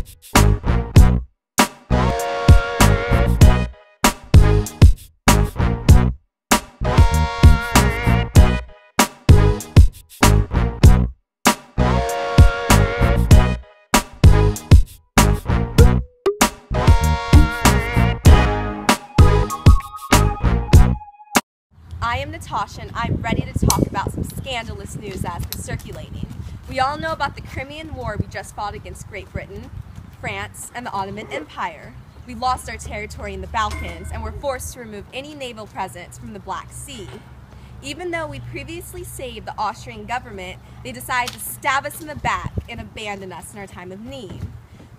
I am Natasha, and I'm ready to talk about some scandalous news that's been circulating. We all know about the Crimean War we just fought against Great Britain, France, and the Ottoman Empire. We lost our territory in the Balkans and were forced to remove any naval presence from the Black Sea. Even though we previously saved the Austrian government, they decided to stab us in the back and abandon us in our time of need.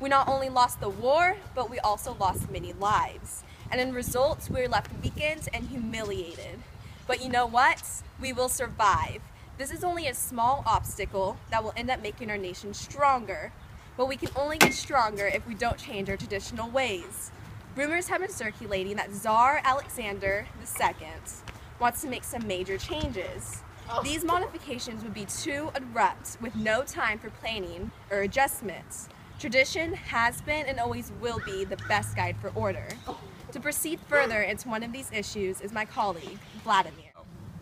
We not only lost the war, but we also lost many lives. And in results, we were left weakened and humiliated. But you know what? We will survive. This is only a small obstacle that will end up making our nation stronger. But we can only get stronger if we don't change our traditional ways. Rumors have been circulating that Tsar Alexander II wants to make some major changes. These modifications would be too abrupt with no time for planning or adjustments. Tradition has been and always will be the best guide for order. To proceed further into one of these issues is my colleague, Vladimir.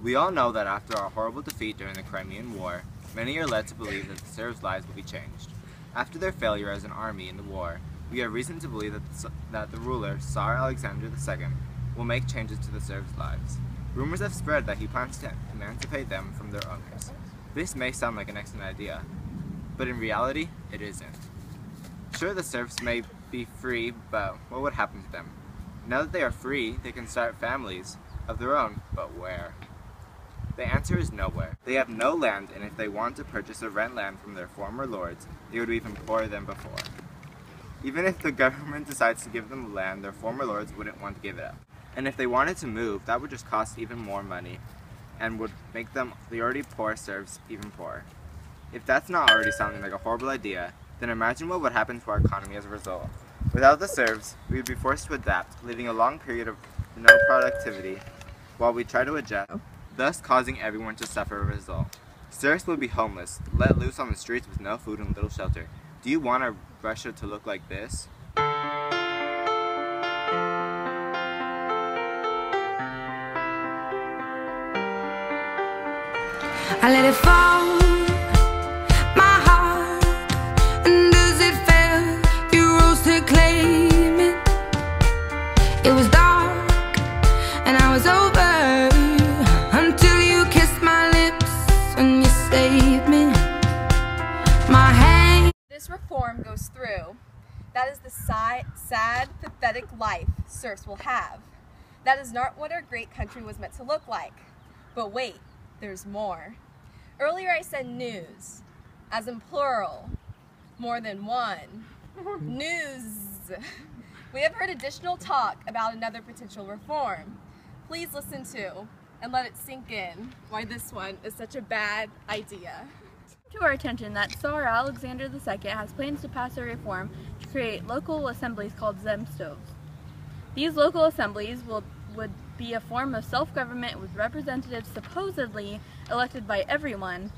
We all know that after our horrible defeat during the Crimean War, many are led to believe that the Serbs' lives will be changed. After their failure as an army in the war, we have reason to believe that the ruler, Tsar Alexander II, will make changes to the Serbs' lives. Rumors have spread that he plans to emancipate them from their owners. This may sound like an excellent idea, but in reality, it isn't. Sure, the Serbs may be free, but what would happen to them? Now that they are free, they can start families of their own, but where? The answer is nowhere. They have no land, and if they want to purchase or rent land from their former lords, they would be even poorer than before. Even if the government decides to give them land, their former lords wouldn't want to give it up. And if they wanted to move, that would just cost even more money, and would make the already poor Serbs even poorer. If that's not already sounding like a horrible idea, then imagine what would happen to our economy as a result. Without the Serbs, we would be forced to adapt, leaving a long period of no productivity while we try to adjust, thus causing everyone to suffer as a result. Serbs would be homeless, let loose on the streets with no food and little shelter. Do you want Russia to look like this? I let it fall, my heart, and as it fell, you rose to claim it. It was dark, and I was over, until you kissed my lips, and you saved me. My hand. This reform goes through. That is the sad, pathetic life serfs will have. That is not what our great country was meant to look like. But wait, there's more. Earlier I said news, as in plural, more than one. News. We have heard additional talk about another potential reform. Please listen to and let it sink in why this one is such a bad idea. To our attention that Tsar Alexander II has plans to pass a reform to create local assemblies called zemstvos. These local assemblies would be a form of self-government with representatives supposedly elected by everyone,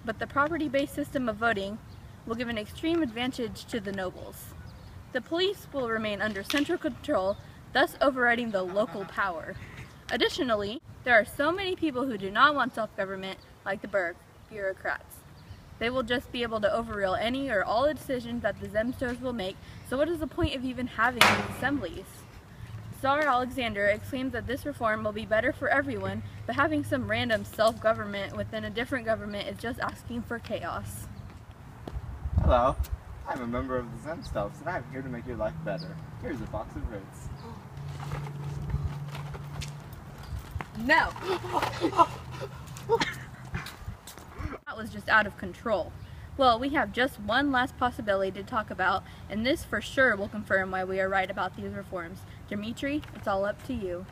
but the property-based system of voting will give an extreme advantage to the nobles. The police will remain under central control, thus overriding the local power. Additionally, there are so many people who do not want self-government, like the bureaucrats. They will just be able to overrule any or all the decisions that the zemstvos will make, so what is the point of even having these assemblies? Tsar Alexander exclaims that this reform will be better for everyone, but having some random self-government within a different government is just asking for chaos. Hello, I'm a member of the zemstvos, and I'm here to make your life better. Here's a box of roots. No! That was just out of control. Well, we have just one last possibility to talk about, and this for sure will confirm why we are right about these reforms. Dimitri, it's all up to you.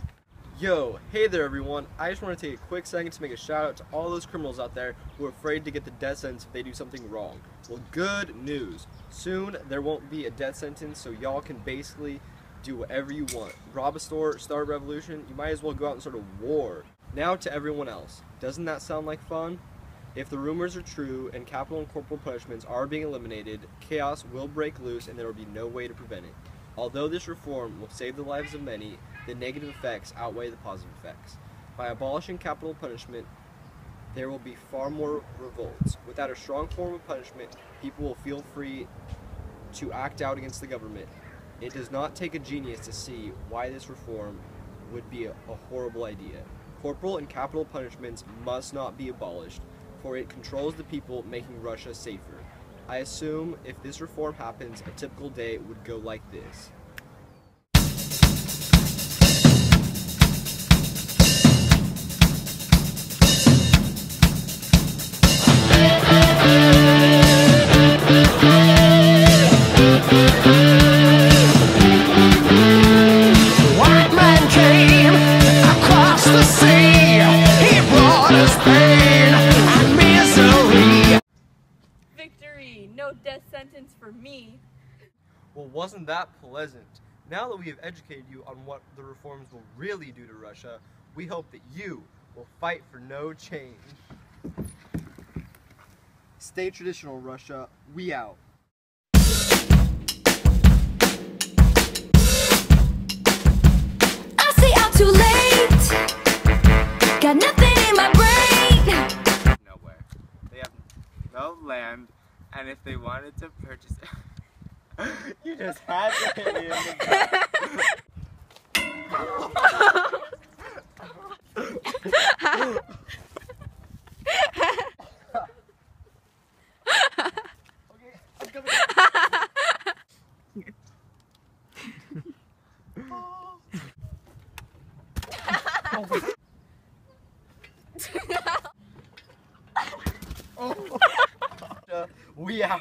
Yo, hey there everyone. I just want to take a quick second to make a shout out to all those criminals out there who are afraid to get the death sentence if they do something wrong. Well, good news. Soon there won't be a death sentence, so y'all can basically do whatever you want. Rob a store, start a revolution, you might as well go out and start a war. Now to everyone else. Doesn't that sound like fun? If the rumors are true and capital and corporal punishments are being eliminated, chaos will break loose and there will be no way to prevent it. Although this reform will save the lives of many, the negative effects outweigh the positive effects. By abolishing capital punishment, there will be far more revolts. Without a strong form of punishment, people will feel free to act out against the government. It does not take a genius to see why this reform would be a horrible idea. Corporal and capital punishments must not be abolished, for it controls the people, making Russia safer. I assume if this reform happens, a typical day would go like this. White man came across the sea. He brought us pain and misery. Victory! No death sentence for me. Well, wasn't that pleasant? Now that we have educated you on what the reforms will really do to Russia, we hope that you will fight for no change. Stay traditional, Russia. We out. I say I'm too late. Got nothing in my brain. Nowhere. They have no land, and if they wanted to purchase it, you just had to hit me in the back. We out.